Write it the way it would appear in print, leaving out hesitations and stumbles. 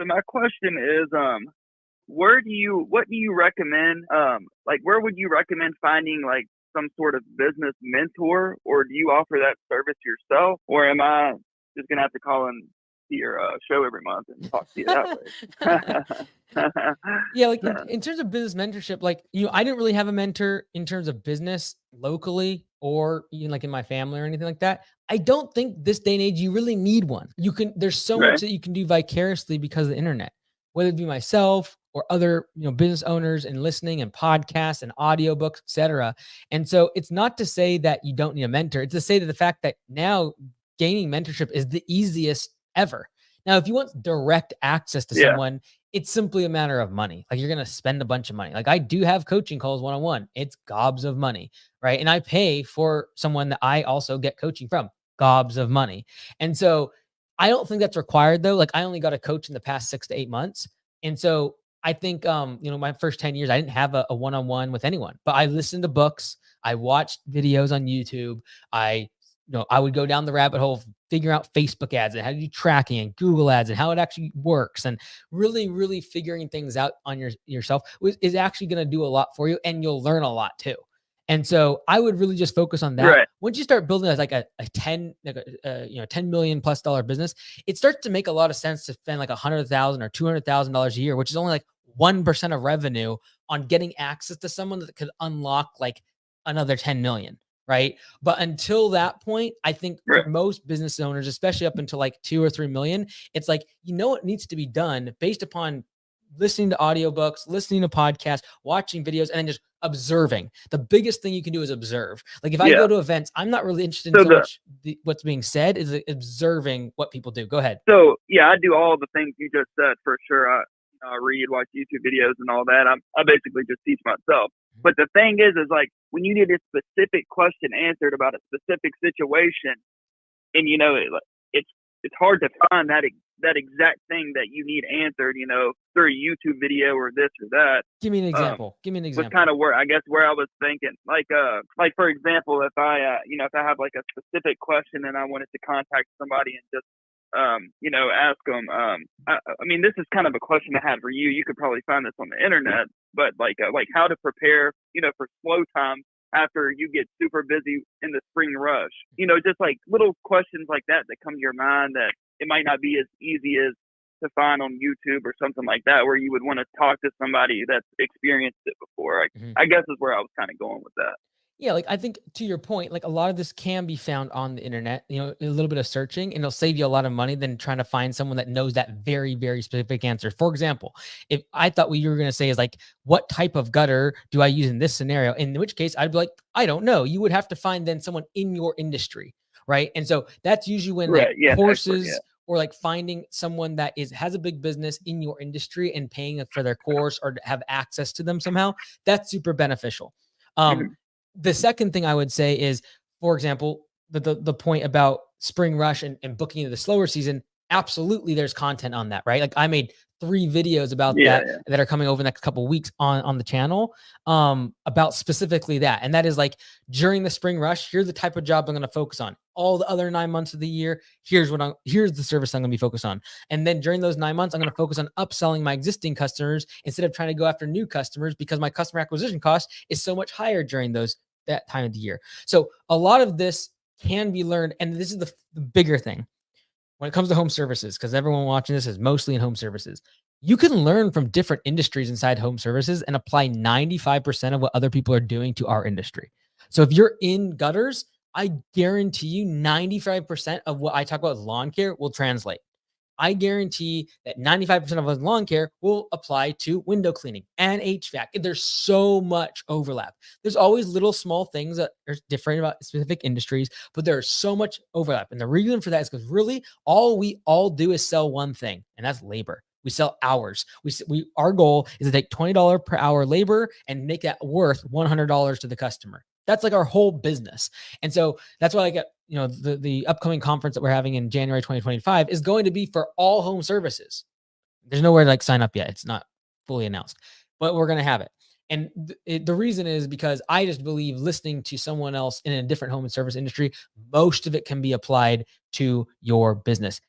So my question is, what do you recommend? Like, where would you recommend finding like some sort of business mentor, or do you offer that service yourself, or am I just gonna have to call in to your show every month and talk to you that way? Yeah, like in terms of business mentorship, like I didn't really have a mentor in terms of business locally or even like in my family or anything like that. I don't think this day and age you really need one. There's so much Right. that you can do vicariously because of the internet, whether it be myself or other business owners and listening and podcasts and audiobooks, etc. And so it's not to say that you don't need a mentor. It's to say that the fact that now gaining mentorship is the easiest ever. Now, if you want direct access to Yeah. someone, it's simply a matter of money. Like you're going to spend a bunch of money. Like I do have coaching calls one-on-one. It's gobs of money, right? And I pay for someone that I also get coaching from, gobs of money. And so I don't think that's required though. Like I only got a coach in the past 6 to 8 months. And so I think, my first 10 years, I didn't have a one-on-one with anyone, but I listened to books. I watched videos on YouTube. I would go down the rabbit hole, figuring out Facebook ads and how to do tracking and Google ads and how it actually works, and really, really figuring things out on yourself is actually going to do a lot for you, and you'll learn a lot too. And so I would really just focus on that. Right. Once you start building like a 10, like $10 million plus business, it starts to make a lot of sense to spend like $100,000 or $200,000 a year, which is only like 1% of revenue on getting access to someone that could unlock like another 10 million. Right. But until that point, I think for Right. most business owners, especially up until like 2 or 3 million, it's like, what needs to be done based upon listening to audiobooks, listening to podcasts, watching videos, and then just observing. The biggest thing you can do is observe. Like if I go Yeah. to events, I'm not really interested in So so much what's being said, is observing what people do. Go ahead. yeah, I do all the things you just said for sure. I read, watch YouTube videos, and all that. I basically just teach myself. But the thing is like when you need a specific question answered about a specific situation, and it's it's hard to find that exact thing that you need answered, through a YouTube video or this or that. Give me an Um, example. Give me an was kind example. of where I was thinking, like for example, if if I have like a specific question and I wanted to contact somebody and just ask them. I mean, this is kind of a question I had for you. You could probably find this on the internet, but like how to prepare, for slow time after you get super busy in the spring rush. Just like little questions like that come to your mind that it might not be as easy as to find on YouTube or something like that, where you would want to talk to somebody that's experienced it before. Mhm. I guess is where I was kind of going with that. Yeah, like I think to your point, like a lot of this can be found on the internet, a little bit of searching, and it'll save you a lot of money than trying to find someone that knows that very, very specific answer. For example, if I thought what you were going to say is like, what type of gutter do I use in this scenario? In which case I'd be like, I don't know. You would have to find then someone in your industry. Right. And so that's usually when like Right. Yeah. An expert. Yeah. courses or like finding someone that has a big business in your industry and paying for their course or to have access to them somehow, that's super beneficial. Um, Mhm. the second thing I would say is, for example, the point about spring rush and booking into the slower season, absolutely there's content on that, right? Like I made 3 videos about Yeah. that Yeah. that are coming over the next couple of weeks on the channel, about specifically that. And that is like during the spring rush, here's the type of job I'm going to focus on. All the other 9 months of the year, here's the service I'm going to be focused on. And then during those 9 months, I'm going to focus on upselling my existing customers instead of trying to go after new customers, because my customer acquisition cost is so much higher during that time of the year. So a lot of this can be learned. And this is the bigger thing when it comes to home services, because everyone watching this is mostly in home services. You can learn from different industries inside home services and apply 95% of what other people are doing to our industry. So if you're in gutters, I guarantee you 95% of what I talk about with lawn care will translate. I guarantee that 95% of us lawn care will apply to window cleaning and HVAC. There's so much overlap. There's always little small things that are different about specific industries, but there's so much overlap. And the reason for that is because really all we all do is sell one thing, and that's labor. We sell hours. Our goal is to take $20 per hour labor and make that worth $100 to the customer. That's like our whole business. And so that's why I get, the upcoming conference that we're having in January 2025 is going to be for all home services. There's nowhere to like sign up yet. It's not fully announced, but we're going to have it. And the reason is because I just believe listening to someone else in a different home and service industry, most of it can be applied to your business.